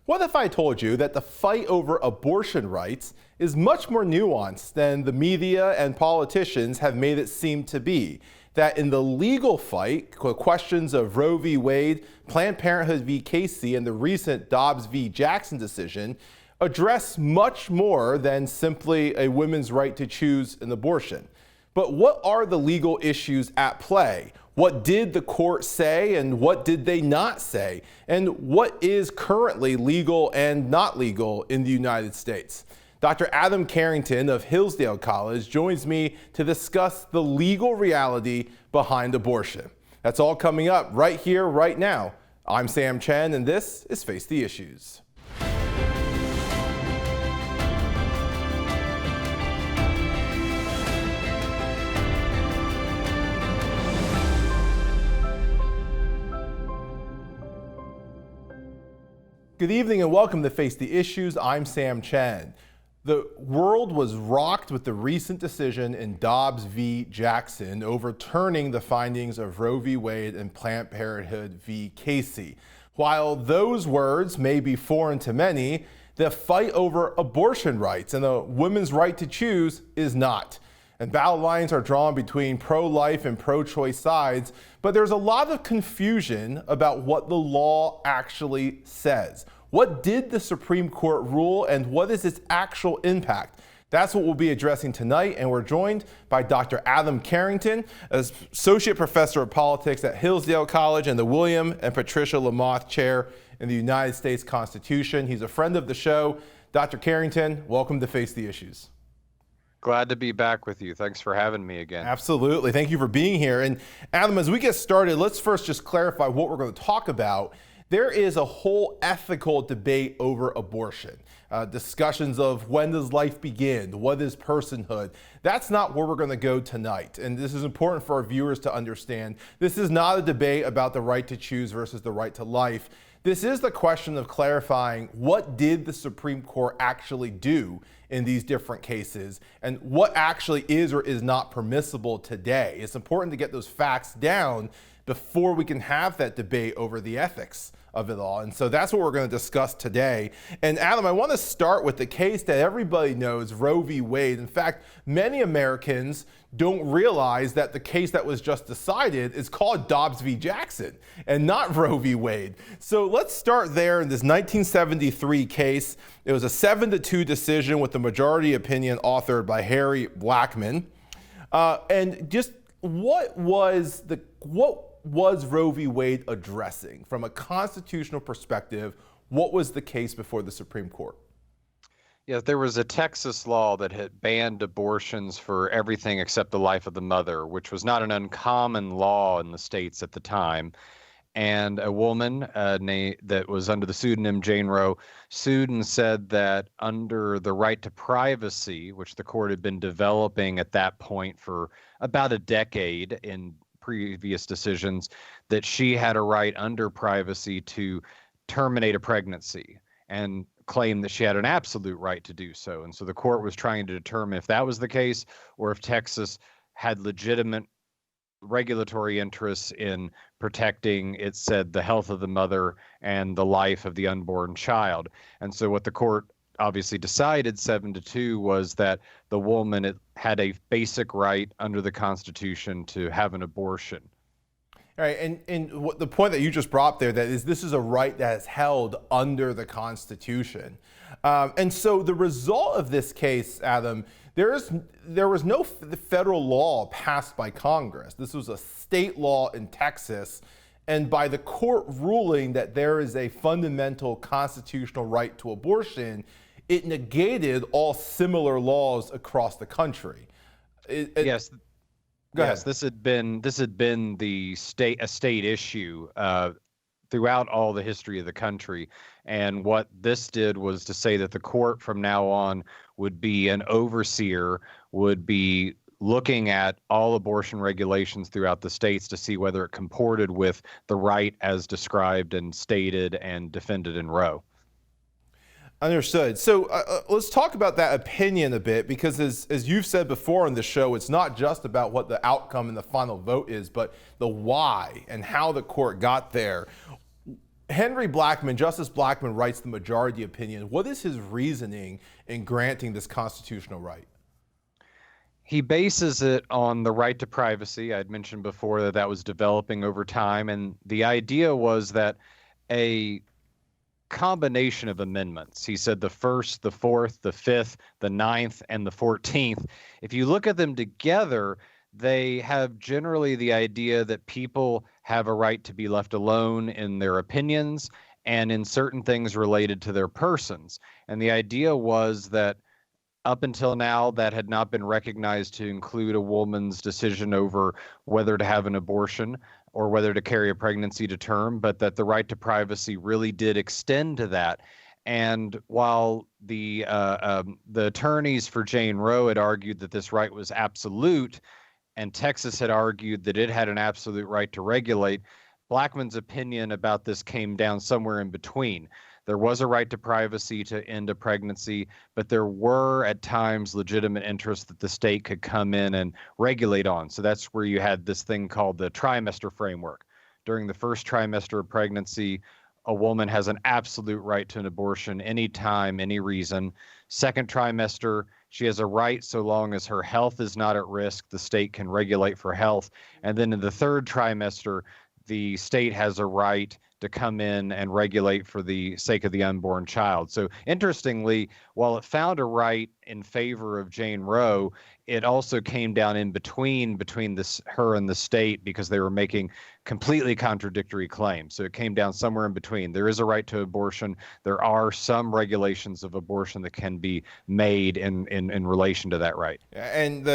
What if I told you that the fight over abortion rights is much more nuanced than the media and politicians have made it seem to be? That in the legal fight, questions of Roe v. Wade, Planned Parenthood v. Casey, and the recent Dobbs v. Jackson decision address much more than simply a woman's right to choose an abortion. But what are the legal issues at play? What did the court say and what did they not say? And what is currently legal and not legal in the United States? Dr. Adam Carrington of Hillsdale College joins me to discuss the legal reality behind abortion. That's all coming up right here, right now. I'm Sam Chen, and this is Face the Issues. Good evening and welcome to Face the Issues. I'm Sam Chen. The world was rocked with the recent decision in Dobbs v. Jackson overturning the findings of Roe v. Wade and Planned Parenthood v. Casey. While those words may be foreign to many, the fight over abortion rights and the women's right to choose is not. And battle lines are drawn between pro-life and pro-choice sides, but there's a lot of confusion about what the law actually says. What did the Supreme Court rule and what is its actual impact? That's what we'll be addressing tonight, and we're joined by Dr. Adam Carrington, Associate Professor of Politics at Hillsdale College and the William and Patricia Lamoth Chair in the United States Constitution. He's a friend of the show. Dr. Carrington, welcome to Face the Issues. Glad to be back with you. Thanks for having me again. Absolutely. Thank you for being here. And Adam, as we get started, let's first just clarify what we're going to talk about. There is a whole ethical debate over abortion. Discussions of when does life begin? What is personhood? That's not where we're going to go tonight. And this is important for our viewers to understand. This is not a debate about the right to choose versus the right to life. This is the question of clarifying what did the Supreme Court actually do in these different cases and what actually is or is not permissible today. It's important to get those facts down before we can have that debate over the ethics of it all. And so that's what we're going to discuss today. And Adam, I want to start with the case that everybody knows, Roe v. Wade. In fact, many Americans don't realize that the case that was just decided is called Dobbs v. Jackson and not Roe v. Wade. So let's start there in this 1973 case. It was a 7-2 decision with the majority opinion authored by Harry Blackmun. And just what was Roe v. Wade addressing? From a constitutional perspective, what was the case before the Supreme Court? Yeah, there was a Texas law that had banned abortions for everything except the life of the mother, which was not an uncommon law in the states at the time. And a woman that was under the pseudonym Jane Roe sued and said that under the right to privacy, which the court had been developing at that point for about a decade in previous decisions, that she had a right under privacy to terminate a pregnancy and claim that she had an absolute right to do so. And so the court was trying to determine if that was the case or if Texas had legitimate regulatory interests in protecting, it said, the health of the mother and the life of the unborn child. And so what the court obviously decided 7-2 was that the woman had a basic right under the Constitution to have an abortion. All right, and what the point that you just brought there, that is, this is a right that is held under the Constitution. And so the result of this case, Adam, there was no federal law passed by Congress. This was a state law in Texas. And by the court ruling that there is a fundamental constitutional right to abortion, it negated all similar laws across the country. Yes. Yes, this had been a state issue throughout all the history of the country. And what this did was to say that the court from now on would be an overseer, would be looking at all abortion regulations throughout the states to see whether it comported with the right as described and stated and defended in Roe. Understood. So let's talk about that opinion a bit, because as you've said before on the show, it's not just about what the outcome and the final vote is, but the why and how the court got there. Henry Blackmun, Justice Blackmun, writes the majority opinion. What is his reasoning in granting this constitutional right? He bases it on the right to privacy. I'd mentioned before that that was developing over time, and the idea was that a combination of amendments. He said the first, the fourth, the fifth, the ninth, and the 14th. If you look at them together, they have generally the idea that people have a right to be left alone in their opinions and in certain things related to their persons. And the idea was that up until now, that had not been recognized to include a woman's decision over whether to have an abortion or whether to carry a pregnancy to term, but that the right to privacy really did extend to that. And while the attorneys for Jane Roe had argued that this right was absolute, and Texas had argued that it had an absolute right to regulate, Blackmun's opinion about this came down somewhere in between. There was a right to privacy to end a pregnancy, but there were at times legitimate interests that the state could come in and regulate on. So that's where you had this thing called the Trimester Framework. During the first trimester of pregnancy, a woman has an absolute right to an abortion anytime, any reason. Second trimester, she has a right so long as her health is not at risk, the state can regulate for health. And then in the third trimester, the state has a right to come in and regulate for the sake of the unborn child. So interestingly, while it found a right in favor of Jane Roe, it also came down in between her and the state because they were making completely contradictory claims. So it came down somewhere in between. There is a right to abortion. There are some regulations of abortion that can be made in relation to that right. And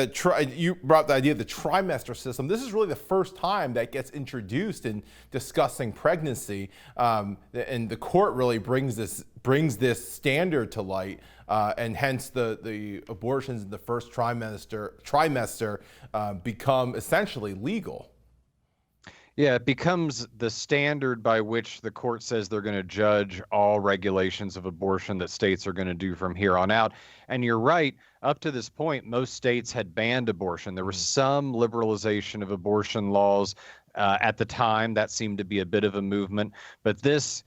you brought up the idea of the trimester system. This is really the first time that gets introduced in discussing pregnancy, and the court really brings this standard to light, and hence the abortions in the first trimester become essentially legal. Yeah, it becomes the standard by which the court says they're going to judge all regulations of abortion that states are going to do from here on out. And you're right, up to this point, most states had banned abortion. There was some liberalization of abortion laws at the time. That seemed to be a bit of a movement. But this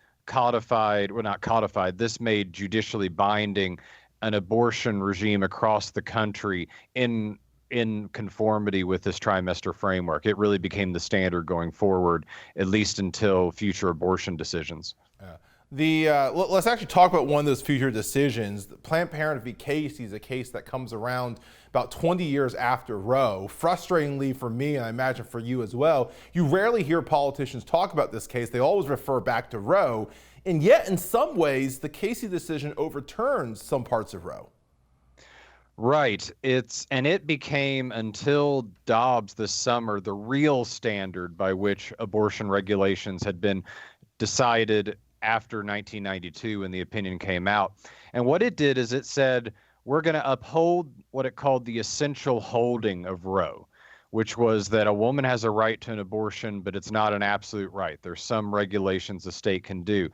this made judicially binding an abortion regime across the country in conformity with this trimester framework. It really became the standard going forward, at least until future abortion decisions. Let's actually talk about one of those future decisions. The Planned Parenthood v. Casey is a case that comes around about 20 years after Roe. Frustratingly for me, and I imagine for you as well, you rarely hear politicians talk about this case. They always refer back to Roe, and yet in some ways, the Casey decision overturns some parts of Roe. Right. It became, until Dobbs this summer, the real standard by which abortion regulations had been decided after 1992 when the opinion came out. And what it did is it said, we're going to uphold what it called the essential holding of Roe, which was that a woman has a right to an abortion, but it's not an absolute right. There's some regulations the state can do.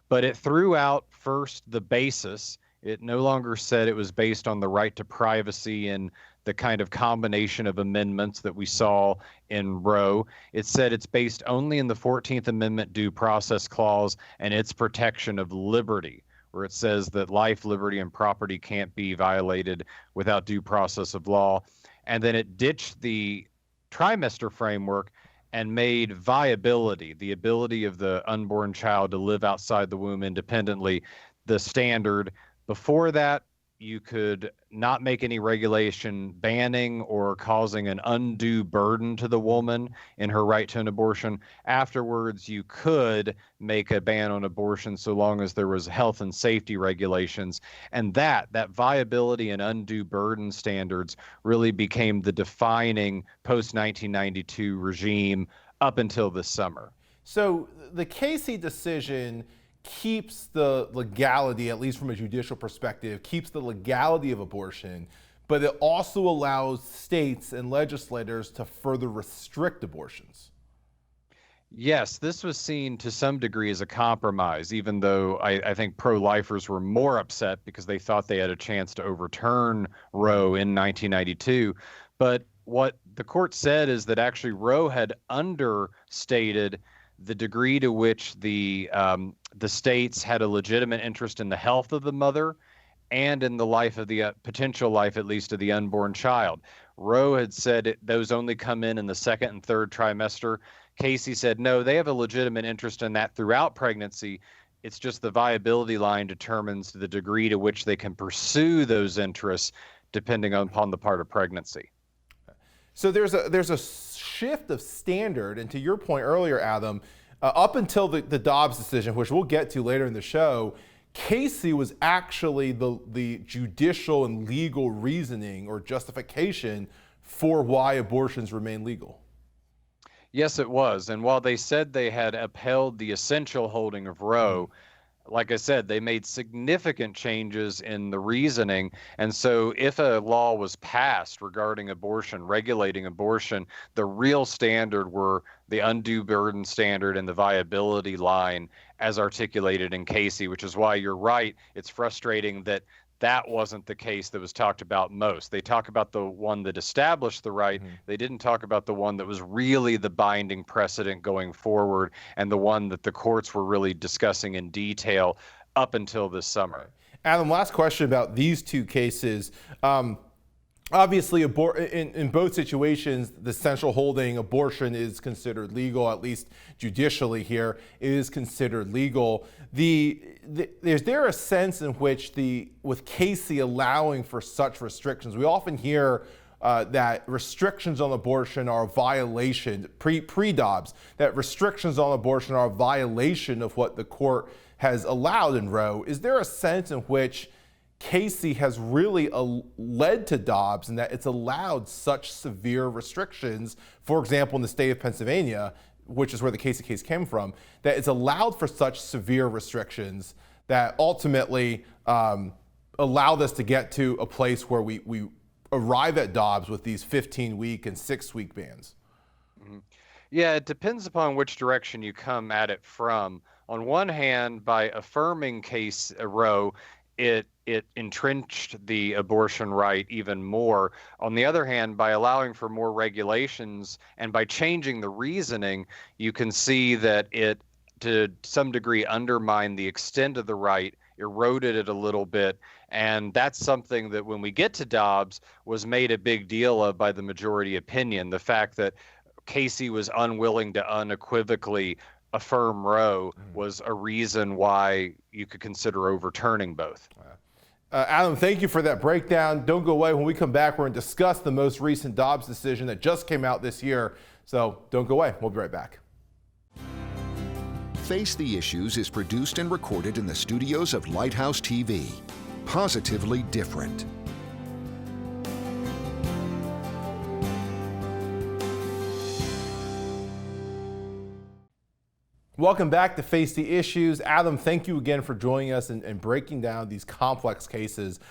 But it threw out first the basis. It no longer said it was based on the right to privacy and the kind of combination of amendments that we saw in Roe. It said it's based only in the 14th Amendment due process clause and its protection of liberty, where it says that life, liberty, and property can't be violated without due process of law. And then it ditched the trimester framework and made viability, the ability of the unborn child to live outside the womb independently, the standard. Before that, you could not make any regulation banning or causing an undue burden to the woman in her right to an abortion. Afterwards, you could make a ban on abortion so long as there was health and safety regulations. And that viability and undue burden standards really became the defining post-1992 regime up until this summer. So the Casey decision keeps the legality, at least from a judicial perspective, keeps the legality of abortion, but it also allows states and legislators to further restrict abortions. Yes, this was seen to some degree as a compromise, even though I think pro-lifers were more upset because they thought they had a chance to overturn Roe in 1992. But what the court said is that actually Roe had understated the degree to which the states had a legitimate interest in the health of the mother and in the life of the potential life, at least, of the unborn child. Roe had said those only come in the second and third trimester. Casey said, no, they have a legitimate interest in that throughout pregnancy. It's just the viability line determines the degree to which they can pursue those interests depending upon the part of pregnancy. So there's a shift of standard, and to your point earlier, Adam, up until the Dobbs decision, which we'll get to later in the show, Casey was actually the judicial and legal reasoning or justification for why abortions remain legal. Yes, it was. And while they said they had upheld the essential holding of Roe, like I said, they made significant changes in the reasoning. And so if a law was passed regarding abortion, regulating abortion, the real standard were the undue burden standard and the viability line as articulated in Casey, which is why you're right. It's frustrating that that wasn't the case that was talked about most. They talk about the one that established the right. They didn't talk about the one that was really the binding precedent going forward and the one that the courts were really discussing in detail up until this summer. Adam, last question about these two cases. Obviously, in both situations, the central holding, abortion is considered legal, at least judicially here, it is considered legal. Is there a sense in which with Casey allowing for such restrictions, we often hear that restrictions on abortion are a violation, pre-Dobbs, that restrictions on abortion are a violation of what the court has allowed in Roe. Is there a sense in which Casey has really led to Dobbs and that it's allowed such severe restrictions, for example, in the state of Pennsylvania, which is where the Casey case came from, that it's allowed for such severe restrictions that ultimately allowed us to get to a place where we arrive at Dobbs with these 15-week and 6-week bans? Yeah, it depends upon which direction you come at it from. On one hand, by affirming Roe, it entrenched the abortion right even more. On the other hand, by allowing for more regulations and by changing the reasoning, you can see that it, to some degree, undermined the extent of the right, eroded it a little bit. And that's something that when we get to Dobbs was made a big deal of by the majority opinion. The fact that Casey was unwilling to unequivocally affirm Roe was a reason why you could consider overturning both. Adam, thank you for that breakdown. Don't go away. When we come back, we're going to discuss the most recent Dobbs decision that just came out this year. So don't go away. We'll be right back. Face the Issues is produced and recorded in the studios of Lighthouse TV. Positively different. Welcome back to Face the Issues. Adam, thank you again for joining us and breaking down these complex cases.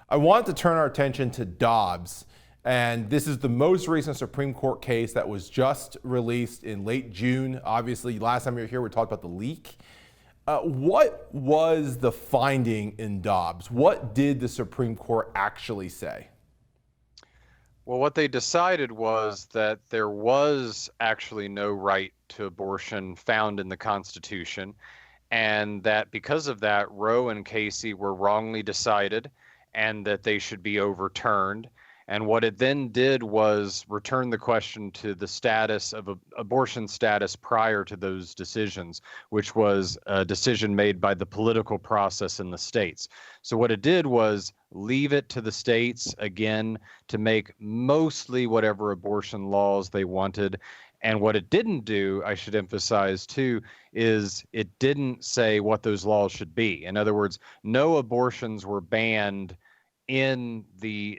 I want to turn our attention to Dobbs, and this is the most recent Supreme Court case that was just released in late June. Obviously, last time you were here, we talked about the leak. What was the finding in Dobbs? What did the Supreme Court actually say? Well, what they decided was that there was actually no right to abortion found in the Constitution, and that because of that, Roe and Casey were wrongly decided and that they should be overturned. And what it then did was return the question to the status of abortion status prior to those decisions, which was a decision made by the political process in the states. So what it did was leave it to the states, again, to make mostly whatever abortion laws they wanted. And what it didn't do, I should emphasize too, is it didn't say what those laws should be. In other words, no abortions were banned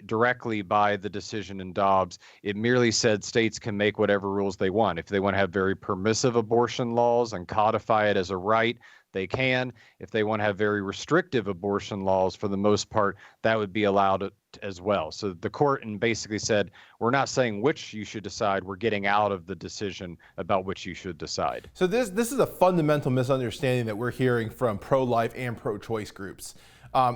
directly by the decision in Dobbs. It merely said states can make whatever rules they want. If they want to have very permissive abortion laws and codify it as a right, they can. If they want to have very restrictive abortion laws, for the most part, that would be allowed as well. So the court basically said, we're not saying which you should decide, we're getting out of the decision about which you should decide. So this is a fundamental misunderstanding that we're hearing from pro-life and pro-choice groups.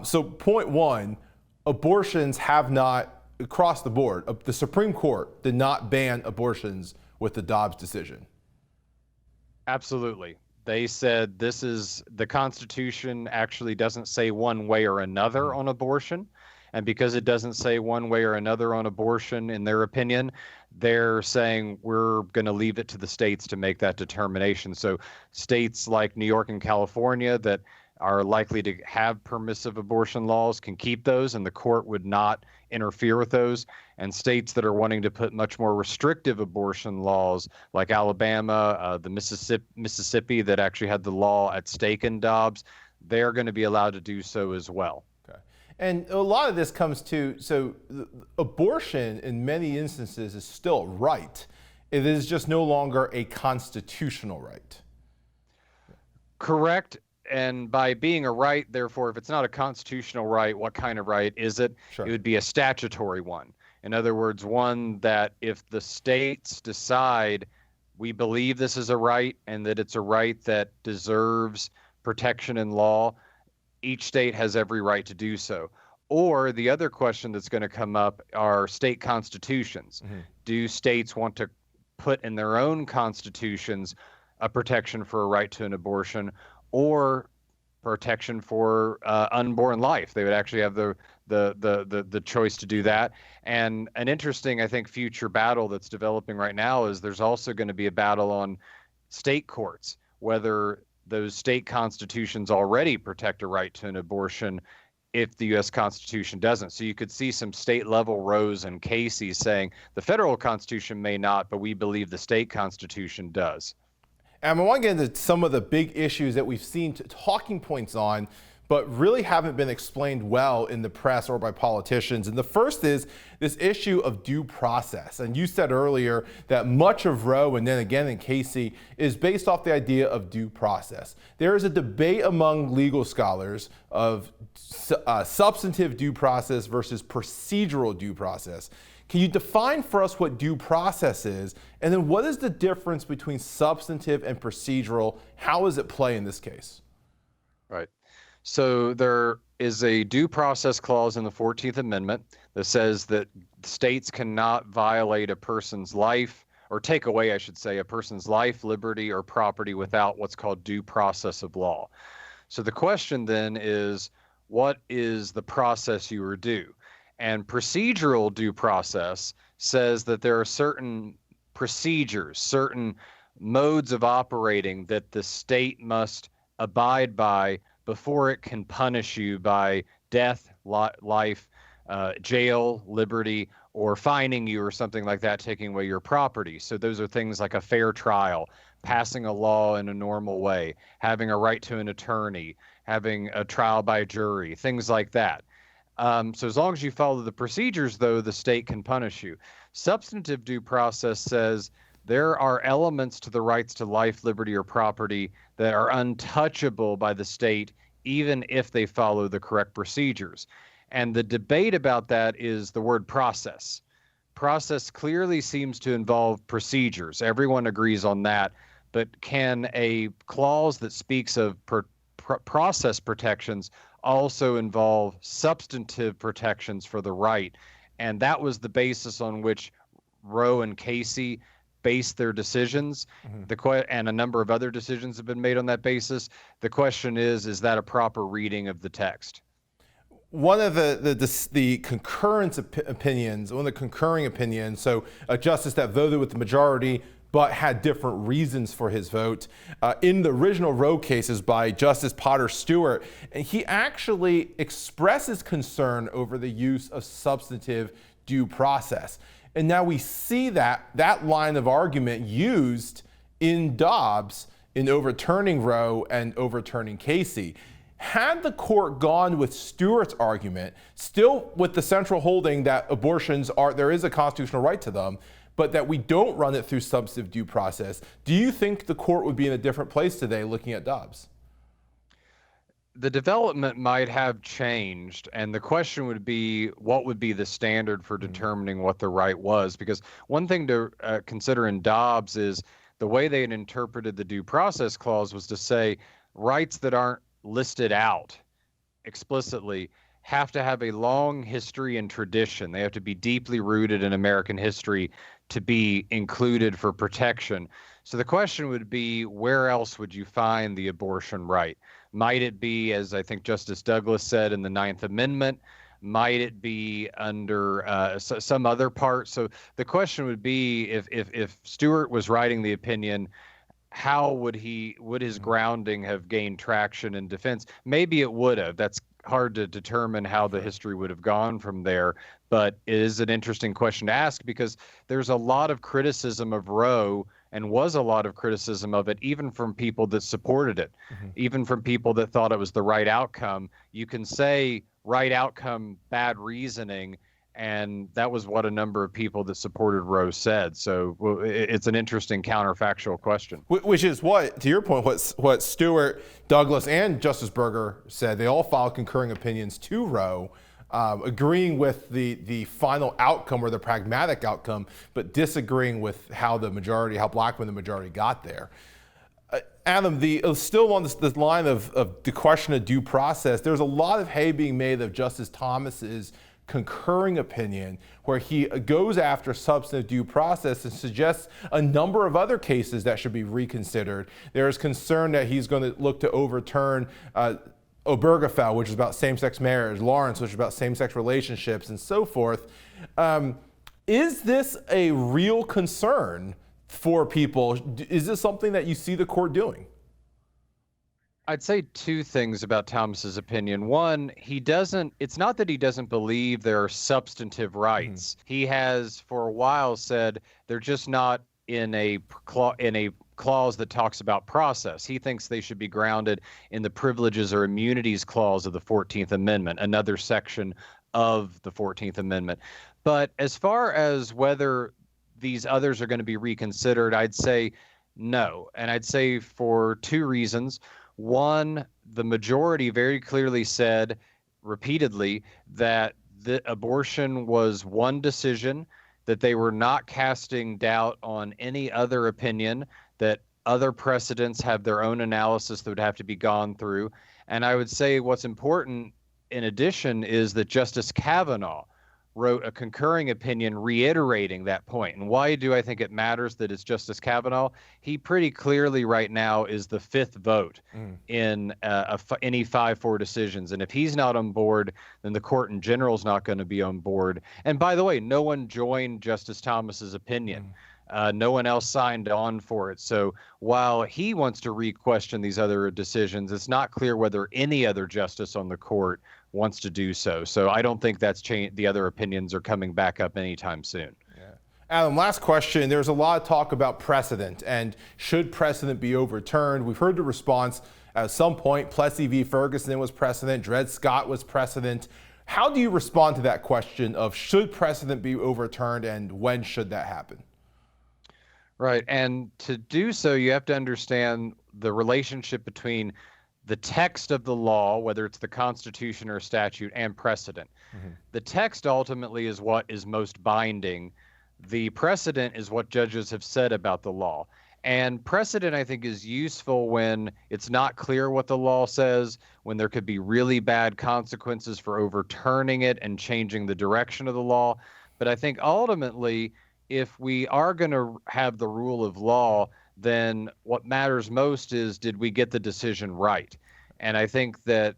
So point one, abortions have not, across the board, the Supreme Court did not ban abortions with the Dobbs decision. Absolutely. They said this is the Constitution actually doesn't say one way or another on abortion. And because it doesn't say one way or another on abortion, in their opinion, they're saying we're going to leave it to the states to make that determination. So states like New York and California that are likely to have permissive abortion laws can keep those, and the court would not interfere with those. And states that are wanting to put much more restrictive abortion laws, like Alabama, the Mississippi that actually had the law at stake in Dobbs, they're going to be allowed to do so as well. Okay. And a lot of this comes to, so abortion in many instances is still a right. It is just no longer a constitutional right. Correct. And by being a right, therefore, if it's not a constitutional right, what kind of right is it? Sure. It would be a statutory one. In other words, one that if the states decide we believe this is a right and that it's a right that deserves protection in law, each state has every right to do so. Or the other question that's going to come up are state constitutions. Mm-hmm. Do states want to put in their own constitutions a protection for a right to an abortion, or protection for unborn life? They would actually have the choice to do that. And an interesting, I think, future battle that's developing right now is there's also going to be a battle on state courts, whether those state constitutions already protect a right to an abortion if the U.S. Constitution doesn't. So you could see some state level Roes and Casey saying the federal Constitution may not, but we believe the state Constitution does. And I want to get into some of the big issues that we've seen talking points on, but really haven't been explained well in the press or by politicians. And the first is this issue of due process. And you said earlier that much of Roe, and then again in Casey, is based off the idea of due process. There is a debate among legal scholars of substantive due process versus procedural due process. Can you define for us what due process is? And then what is the difference between substantive and procedural? How does it play in this case? Right. So there is a due process clause in the 14th Amendment that says that states cannot violate a person's life, or take away, I should say, a person's life, liberty, or property without what's called due process of law. So the question then is, what is the process you are due? And procedural due process says that there are certain procedures, certain modes of operating that the state must abide by before it can punish you by death, life, jail, liberty, or fining you or something like that, taking away your property. So those are things like a fair trial, passing a law in a normal way, having a right to an attorney, having a trial by jury, things like that. So as long as you follow the procedures, though, the state can punish you. Substantive due process says there are elements to the rights to life, liberty, or property that are untouchable by the state, even if they follow the correct procedures. And the debate about that is the word process. Process clearly seems to involve procedures. Everyone agrees on that. But can a clause that speaks of process protections also involve substantive protections for the right? And that was the basis on which Roe and Casey based their decisions. And a number of other decisions have been made on that basis. The question is that a proper reading of the text? One of the concurrence opinions, one of the concurring opinions, so a justice that voted with the majority but had different reasons for his vote. In the original Roe cases by Justice Potter Stewart, and he actually expresses concern over the use of substantive due process. And now we see that line of argument used in Dobbs in overturning Roe and overturning Casey. Had the court gone with Stewart's argument, still with the central holding that abortions there is a constitutional right to them, but that we don't run it through substantive due process, do you think the court would be in a different place today looking at Dobbs? The development might have changed, and the question would be, what would be the standard for determining what the right was? Because one thing to consider in Dobbs is the way they had interpreted the due process clause was to say rights that aren't listed out explicitly have to have a long history and tradition. They have to be deeply rooted in American history to be included for protection. So the question would be, where else would you find the abortion right? Might it be, as I think Justice Douglas said, in the Ninth Amendment? Might it be under some other part? So the question would be, if Stewart was writing the opinion, how would his grounding have gained traction in defense? Maybe it would have. That's hard to determine how the history would have gone from there, but it is an interesting question to ask, because there's a lot of criticism of Roe, and was a lot of criticism of it, even from people that supported it, even from people that thought it was the right outcome. You can say right outcome, bad reasoning, and that was what a number of people that supported Roe said. So it's an interesting counterfactual question. Which is what, to your point, what Stewart, Douglas, and Justice Berger said. They all filed concurring opinions to Roe, agreeing with the final outcome, or the pragmatic outcome, but disagreeing with how black men the majority got there. Adam, still on this line of the question of due process, there's a lot of hay being made of Justice Thomas's concurring opinion, where he goes after substantive due process and suggests a number of other cases that should be reconsidered. There is concern that he's going to look to overturn Obergefell, which is about same-sex marriage, Lawrence, which is about same-sex relationships, and so forth. Is this a real concern for people? Is this something that you see the court doing? I'd say two things about Thomas's opinion. One, it's not that he doesn't believe there are substantive rights. He has for a while said they're just not in a clause that talks about process. He thinks they should be grounded in the privileges or immunities clause of the 14th Amendment, another section of the 14th Amendment. But as far as whether these others are going to be reconsidered, I'd say no. And I'd say for two reasons. One, the majority very clearly said repeatedly that the abortion was one decision, that they were not casting doubt on any other opinion, that other precedents have their own analysis that would have to be gone through. And I would say what's important in addition is that Justice Kavanaugh wrote a concurring opinion reiterating that point. And why do I think it matters that it's Justice Kavanaugh? He pretty clearly right now is the fifth vote in any 5-4 decisions. And if he's not on board, then the court in general is not going to be on board. And by the way, no one joined Justice Thomas's opinion. No one else signed on for it. So while he wants to re-question these other decisions, it's not clear whether any other justice on the court wants to do so. So I don't think that's changed. The other opinions are coming back up anytime soon. Yeah. Adam, last question. There's a lot of talk about precedent, and should precedent be overturned? We've heard the response at some point. Plessy v. Ferguson was precedent. Dred Scott was precedent. How do you respond to that question of should precedent be overturned, and when should that happen? Right. And to do so, you have to understand the relationship between the text of the law, whether it's the Constitution or a statute, and precedent. The text ultimately is what is most binding. The precedent is what judges have said about the law. And precedent, I think, is useful when it's not clear what the law says, when there could be really bad consequences for overturning it and changing the direction of the law. But I think ultimately, if we are going to have the rule of law, then what matters most is, did we get the decision right? And I think that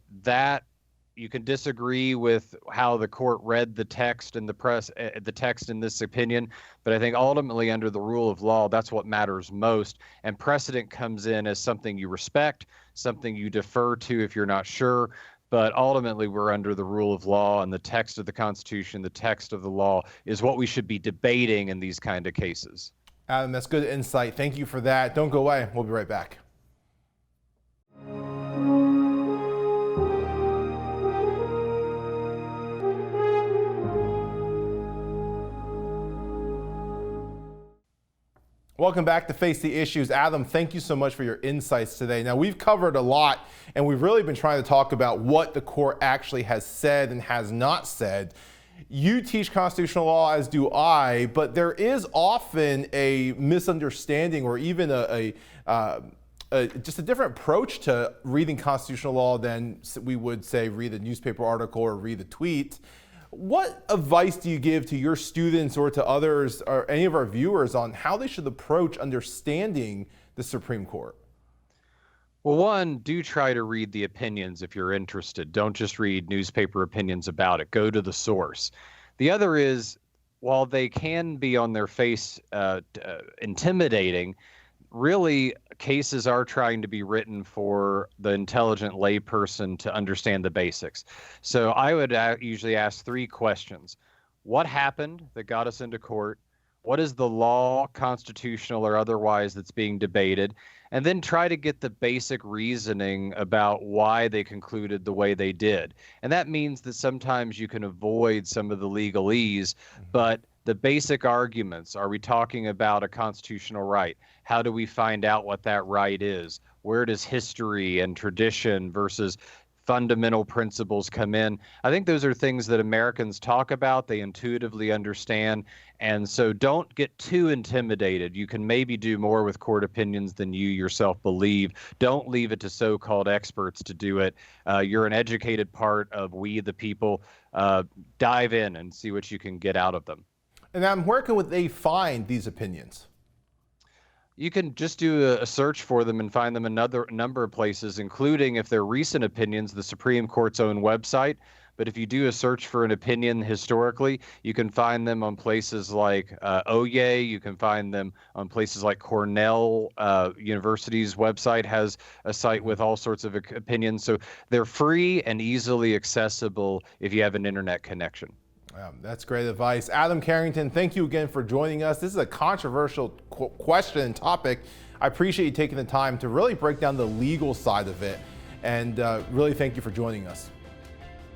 you can disagree with how the court read the text and the text in this opinion, but I think ultimately under the rule of law, that's what matters most. And precedent comes in as something you respect, something you defer to if you're not sure. But ultimately, we're under the rule of law, and the text of the Constitution, the text of the law, is what we should be debating in these kind of cases. Adam, that's good insight. Thank you for that. Don't go away. We'll be right back. Welcome back to Face the Issues. Adam, thank you so much for your insights today. Now, we've covered a lot, and we've really been trying to talk about what the court actually has said and has not said. You teach constitutional law, as do I, but there is often a misunderstanding or even just a different approach to reading constitutional law than we would say read a newspaper article or read a tweet. What advice do you give to your students or to others or any of our viewers on how they should approach understanding the Supreme Court? Well, one, do try to read the opinions if you're interested. Don't just read newspaper opinions about it. Go to the source. The other is, while they can be on their face intimidating, really cases are trying to be written for the intelligent layperson to understand the basics. So I would usually ask 3 questions. What happened that got us into court? What is the law, constitutional or otherwise, that's being debated? And then try to get the basic reasoning about why they concluded the way they did. And that means that sometimes you can avoid some of the legalese, but the basic arguments, are we talking about a constitutional right? How do we find out what that right is? Where does history and tradition versus fundamental principles come in? I think those are things that Americans talk about, they intuitively understand, and so don't get too intimidated. You can maybe do more with court opinions than you yourself believe. Don't leave it to so-called experts to do it. You're an educated part of we the people. Dive in and see what you can get out of them. And where can they find these opinions? You can just do a search for them and find them in another number of places, including, if they're recent opinions, the Supreme Court's own website. But if you do a search for an opinion historically, you can find them on places like OYE. You can find them on places like Cornell University's website has a site with all sorts of opinions. So they're free and easily accessible if you have an internet connection. That's great advice. Adam Carrington, thank you again for joining us. This is a controversial question and topic. I appreciate you taking the time to really break down the legal side of it, and really thank you for joining us.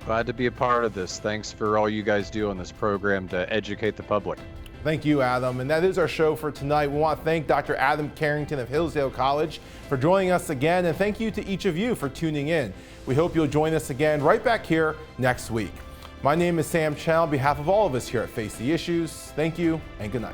Glad to be a part of this. Thanks for all you guys do on this program to educate the public. Thank you, Adam. And that is our show for tonight. We want to thank Dr. Adam Carrington of Hillsdale College for joining us again, and thank you to each of you for tuning in. We hope you'll join us again right back here next week. My name is Chen. On behalf of all of us here at Face the Issues, thank you and good night.